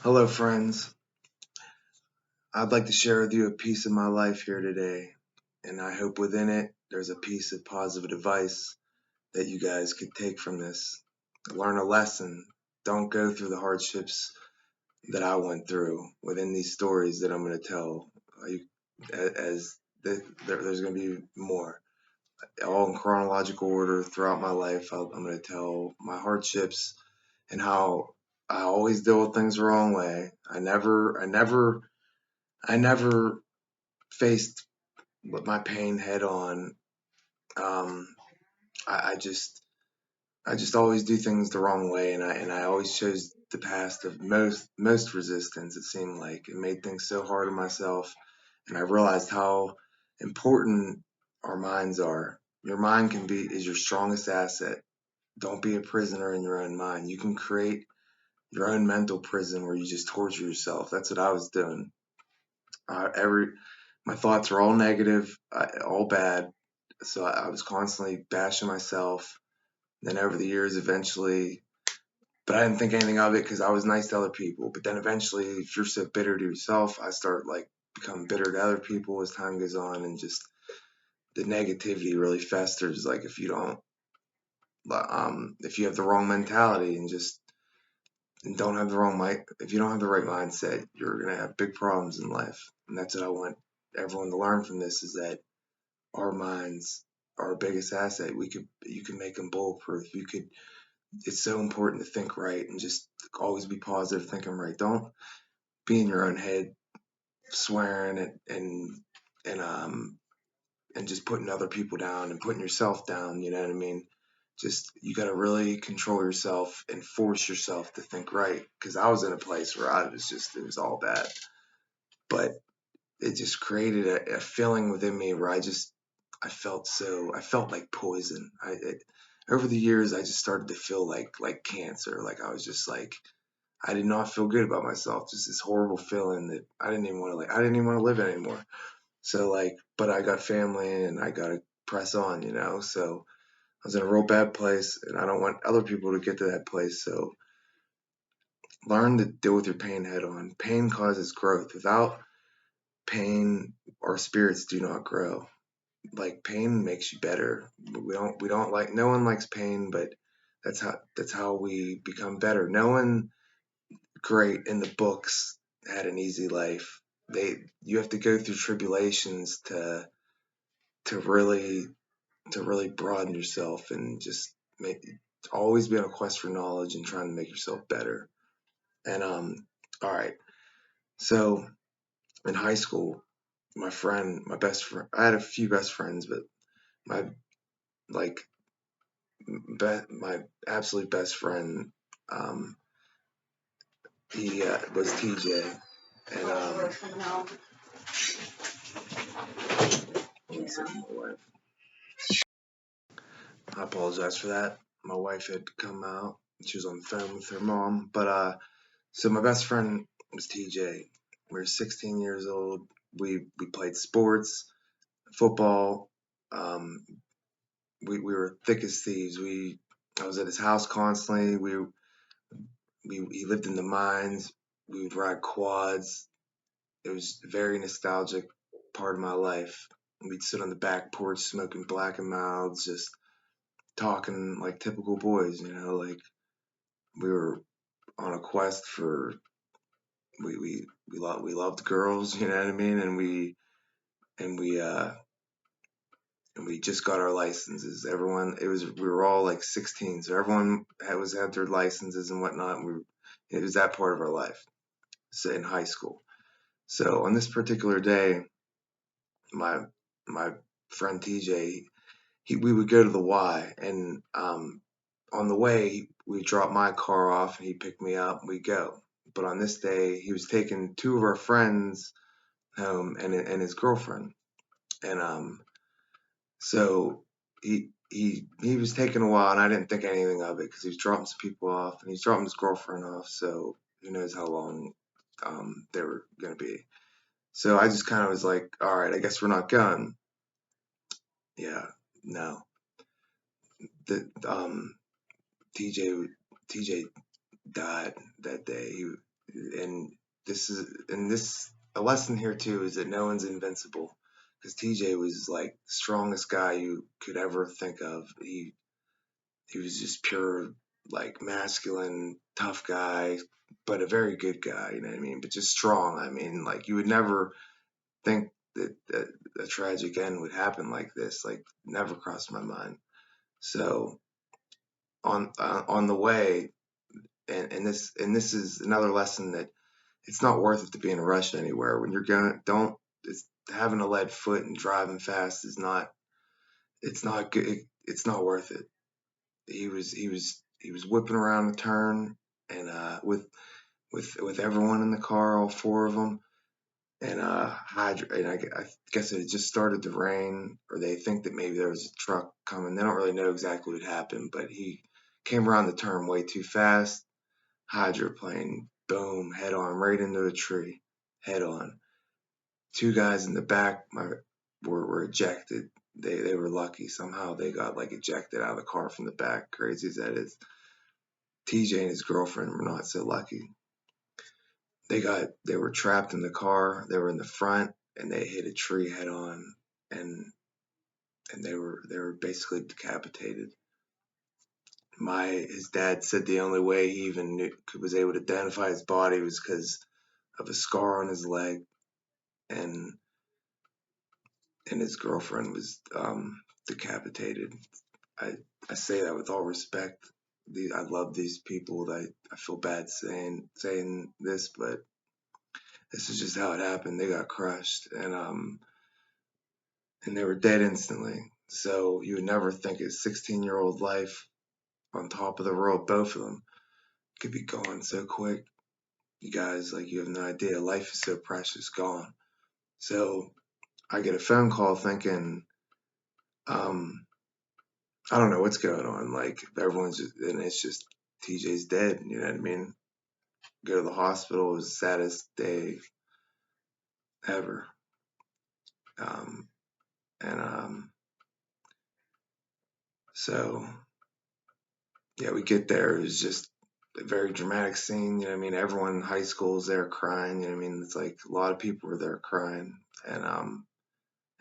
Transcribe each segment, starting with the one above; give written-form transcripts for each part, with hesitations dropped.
Hello, friends. I'd like to share with you a piece of my life here today, and I hope within it there's a piece of positive advice that you guys could take from this. Learn a lesson. Don't go through the hardships that I went through within these stories that I'm going to tell. As there's going to be more, all in chronological order throughout my life. I'm going to tell my hardships and how I always deal with things the wrong way. I never faced my pain head on. Um, I just always do things the wrong way, and I always chose the path of most resistance. It seemed like it made things so hard on myself, and I realized how important our minds are. Your mind is your strongest asset. Don't be a prisoner in your own mind. You can create your own mental prison where you just torture yourself. That's what I was doing. Every My thoughts are all negative, all bad. So I was constantly bashing myself. Then over the years, eventually, but I didn't think anything of it because I was nice to other people. But then eventually, if you're so bitter to yourself, I start like become bitter to other people as time goes on, and just the negativity really festers. Like if you have the wrong mentality and don't have the wrong if you don't have the right mindset, you're gonna have big problems in life. And that's what I want everyone to learn from this: is that our minds are our biggest asset. You can make them bulletproof. It's so important to think right and just always be positive, thinking right. Don't be in your own head swearing and just putting other people down and putting yourself down. You know what I mean? Just you got to really control yourself and force yourself to think right. Because I was in a place where it was all bad, but it just created a feeling within me where I felt like poison. Over the years, I just started to feel like cancer. Like I was just like, I did not feel good about myself. Just this horrible feeling that I didn't even want to live anymore. So like, but I got family and I got to press on, you know? So I was in a real bad place and I don't want other people to get to that place. So learn to deal with your pain head on. Pain causes growth. Without pain, our spirits do not grow. Like pain makes you better. We don't like, no one likes pain, but that's how we become better. No one great in the books had an easy life. You have to go through tribulations to really to really broaden yourself and just always be on a quest for knowledge and trying to make yourself better. And all right. So in high school, my best friend, I had a few best friends, but my like my absolute best friend, um, he was TJ, and one second, my wife. I apologize for that. My wife had come out. She was on the phone with her mom. But so my best friend was TJ. We were 16 years old. We played sports, football. Um, we were thick as thieves. I was at his house constantly. He lived in the mines. We would ride quads. It was a very nostalgic part of my life. We'd sit on the back porch smoking Black and Milds, just talking like typical boys, you know, like we were on a quest for we loved girls, you know what I mean, and we uh and we just got our licenses. We were all like 16, so everyone had their licenses and whatnot. And it was that part of our life. So in high school. So on this particular day, my my friend TJ, we would go to the Y, and on the way we dropped my car off and he picked me up and we go. But on this day, he was taking two of our friends home and his girlfriend, and so he was taking a while, and I didn't think anything of it because he was dropping some people off and he's dropping his girlfriend off. So who knows how long they were gonna be. So I just kind of was like, all right, I guess we're not going. Yeah, no. The TJ TJ died that day. and this a lesson here too is that no one's invincible, because TJ was like the strongest guy you could ever think of. He was just pure, like, masculine, tough guy, but a very good guy, you know what I mean? But just strong. I mean, like, you would never think that a tragic end would happen like this. Like, never crossed my mind. So on the way, and this is another lesson that it's not worth it to be in a rush anywhere. When you're going, don't it's, having a lead foot and driving fast is not. It's not good. It's not worth it. He was whipping around the turn, and with everyone in the car, all four of them, and I guess it had just started to rain, or they think that maybe there was a truck coming. They don't really know exactly what happened, but he came around the turn way too fast. Hydroplane, boom, head on, right into a tree, head on. Two guys in the back were ejected. They were lucky. Somehow they got, like, ejected out of the car from the back. Crazy as that is. TJ and his girlfriend were not so lucky. They were trapped in the car. They were in the front, and they hit a tree head on, and they were basically decapitated. His dad said the only way he even was able to identify his body was because of a scar on his leg, and his girlfriend was decapitated. I I say that with all respect. I love these people. I feel bad saying this, but this is just how it happened. They got crushed, and they were dead instantly. So you would never think a 16-year-old life on top of the world, both of them, could be gone so quick. You guys, like, you have no idea. Life is so precious, gone. So I get a phone call thinking, I don't know what's going on. Like, everyone's just, and it's just TJ's dead. You know what I mean? Go to the hospital. It was the saddest day ever. Um, and so yeah, we get there. It was just a very dramatic scene. You know what I mean? Everyone in high school is there crying. You know what I mean? It's like a lot of people were there crying, and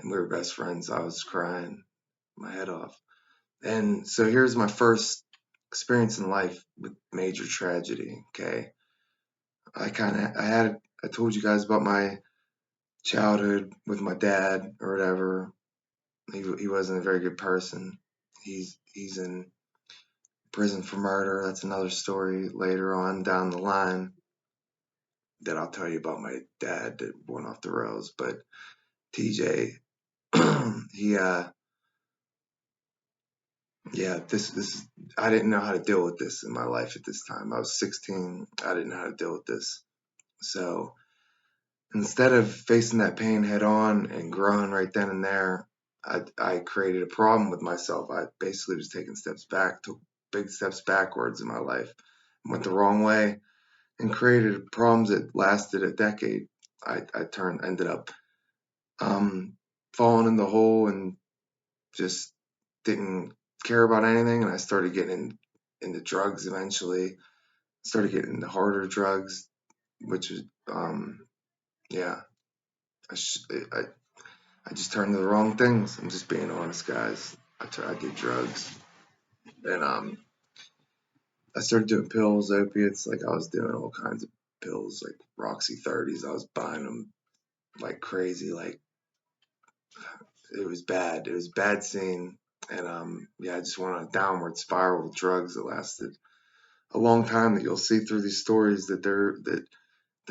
we were best friends. I was crying my head off. And so here's my first experience in life with major tragedy. Okay, I told you guys about my childhood with my dad or whatever. He wasn't a very good person. He's in prison for murder. That's another story later on down the line that I'll tell you about my dad that went off the rails. But TJ, he yeah, this I didn't know how to deal with this in my life at this time. I was 16. I didn't know how to deal with this. So instead of facing that pain head on and growing right then and there, I created a problem with myself. I basically was taking steps back, took big steps backwards in my life, went the wrong way, and created problems that lasted a decade. Ended up falling in the hole and just didn't care about anything. And I started getting into drugs eventually. Started getting into harder drugs, which was yeah. I, sh- I just turned to the wrong things. I'm just being honest, guys. I did drugs, and I started doing pills, opiates. Like, I was doing all kinds of pills, like Roxy 30s. I was buying them like crazy. Like, it was bad. It was a bad scene, and yeah, I just went on a downward spiral with drugs that lasted a long time. That you'll see through these stories that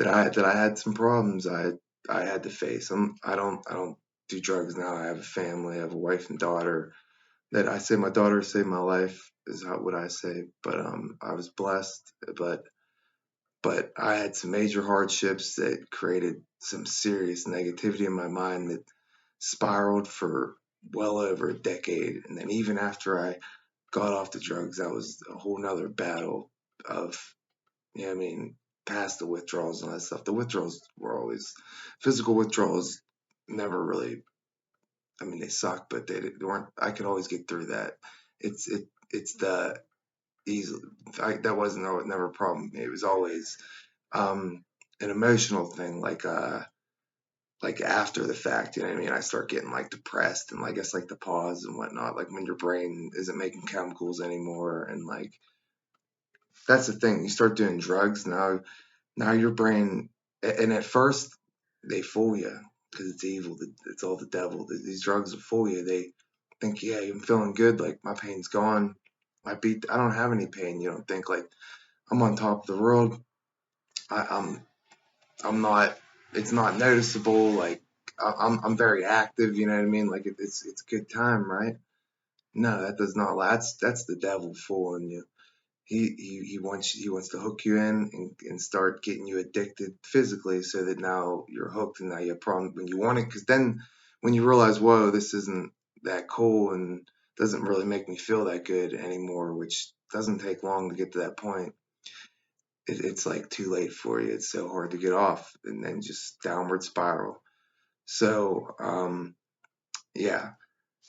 I had some problems I had to face. I don't do drugs now. I have a family. I have a wife and daughter. That I say my daughter saved my life is what I say. But I was blessed. But I had some major hardships that created some serious negativity in my mind that spiraled for well over a decade. And then even after I got off the drugs, that was a whole nother battle of, you know what I mean, past the withdrawals and all that stuff. The withdrawals were always physical withdrawals, never really. I mean, they suck, but they weren't. I could always get through that. It's the easy. That wasn't never a problem. It was always an emotional thing, like after the fact, you know what I mean? I start getting like depressed and I guess like the pause and whatnot, like when your brain isn't making chemicals anymore. And like, that's the thing. You start doing drugs now your brain, and at first they fool you because it's evil. It's all the devil. These drugs will fool you. They think, yeah, I'm feeling good. Like my pain's gone. I don't have any pain. You don't think like I'm on top of the world. I, I'm not. It's not noticeable. Like I'm very active. You know what I mean? Like it's a good time, right? No, that does not. That's the devil fooling you. He wants to hook you in and start getting you addicted physically, so that now you're hooked and now you have a problem when you want it. Because then when you realize, whoa, this isn't that cool and doesn't really make me feel that good anymore, which doesn't take long to get to that point, it's like too late for you. It's so hard to get off, and then just downward spiral. So yeah,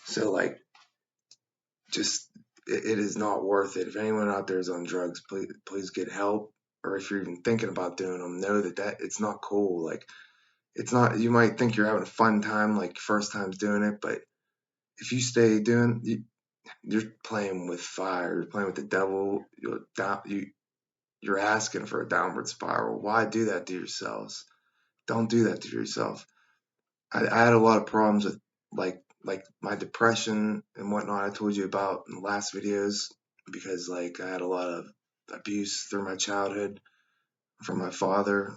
so like just it is not worth it. If anyone out there is on drugs, please get help. Or if you're even thinking about doing them, know that it's not cool. Like it's not. You might think you're having a fun time, like first times doing it, but if you stay doing, you're playing with fire. You're playing with the devil. You're asking for a downward spiral. Why do that to yourselves? Don't do that to yourself. I had a lot of problems with like my depression and whatnot I told you about in the last videos, because like I had a lot of abuse through my childhood from my father,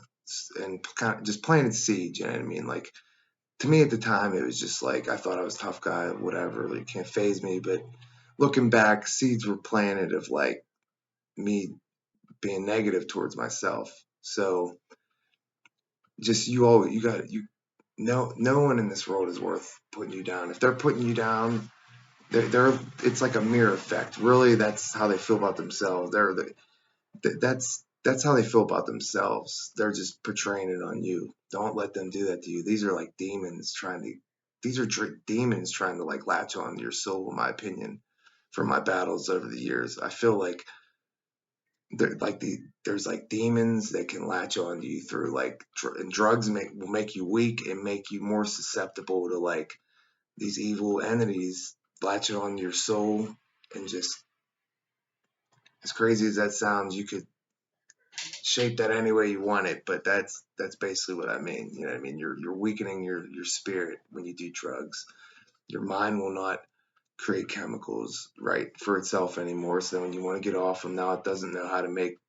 and kind of just planted seeds, you know what I mean? Like to me at the time it was just like I thought I was a tough guy, whatever, like can't phase me. But looking back, seeds were planted of like me being negative towards myself. So just you got you no one in this world is worth putting you down. If they're putting you down, they're it's like a mirror effect. Really, that's how they feel about themselves. That's how they feel about themselves. They're just portraying it on you. Don't let them do that to you. These are like demons trying to. These are demons trying to like latch on to your soul. In my opinion, from my battles over the years, I feel like there's like demons that can latch on to you through like and drugs will make you weak and make you more susceptible to like these evil entities latching on your soul. And just as crazy as that sounds, you could shape that any way you want it, but that's basically what I mean. You know what I mean? You're weakening your spirit when you do drugs. Your mind will not create chemicals right for itself anymore. So when you want to get off them, now it doesn't know how to make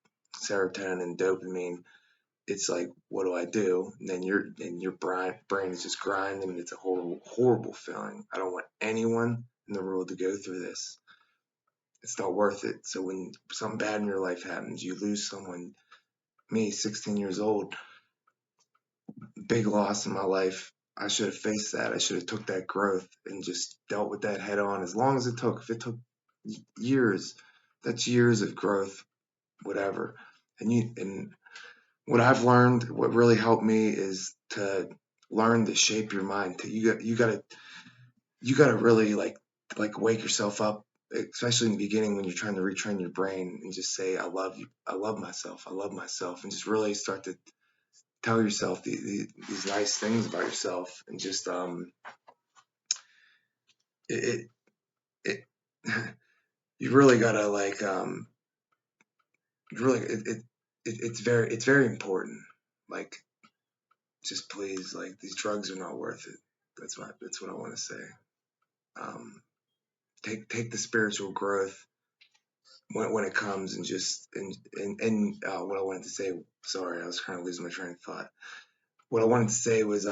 serotonin and dopamine. It's like, what do I do? And then your brain is just grinding, and it's a horrible feeling. I don't want anyone in the world to go through this. It's not worth it. So when something bad in your life happens, you lose someone. Me, 16 years old, big loss in my life. I should have faced that. I should have took that growth and just dealt with that head on. As long as it took, if it took years, that's years of growth, whatever. And what I've learned, what really helped me is to learn to shape your mind. You gotta really like wake yourself up, especially in the beginning when you're trying to retrain your brain, and just say, I love you, I love myself, and just really start to tell yourself these nice things about yourself. And just it, it you really gotta like really it's very important. Like just please, like these drugs are not worth it. That's what I want to say. um take the spiritual growth when it comes, and just and what I wanted to say, sorry, I was kind of losing my train of thought. What I wanted to say was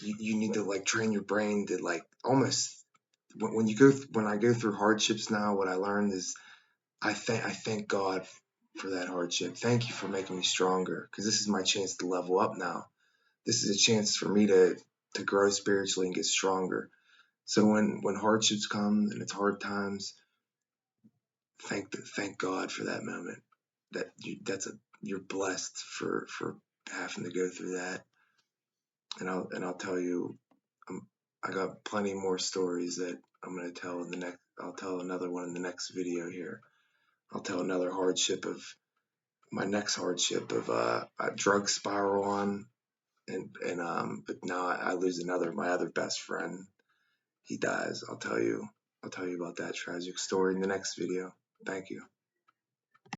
you need to like train your brain to like almost when I go through hardships now, what I learned is I thank God for that hardship. Thank you for making me stronger, because this is my chance to level up now. This is a chance for me to grow spiritually and get stronger. So when hardships come and it's hard times, thank God for that moment. You're blessed for having to go through that. And I'll tell you, um, I got plenty more stories that I'm gonna tell in the next. I'll tell another one in the next video here. I'll tell another hardship of my next hardship of a drug spiral on, but now I lose my other best friend. He dies. I'll tell you about that tragic story in the next video. Thank you.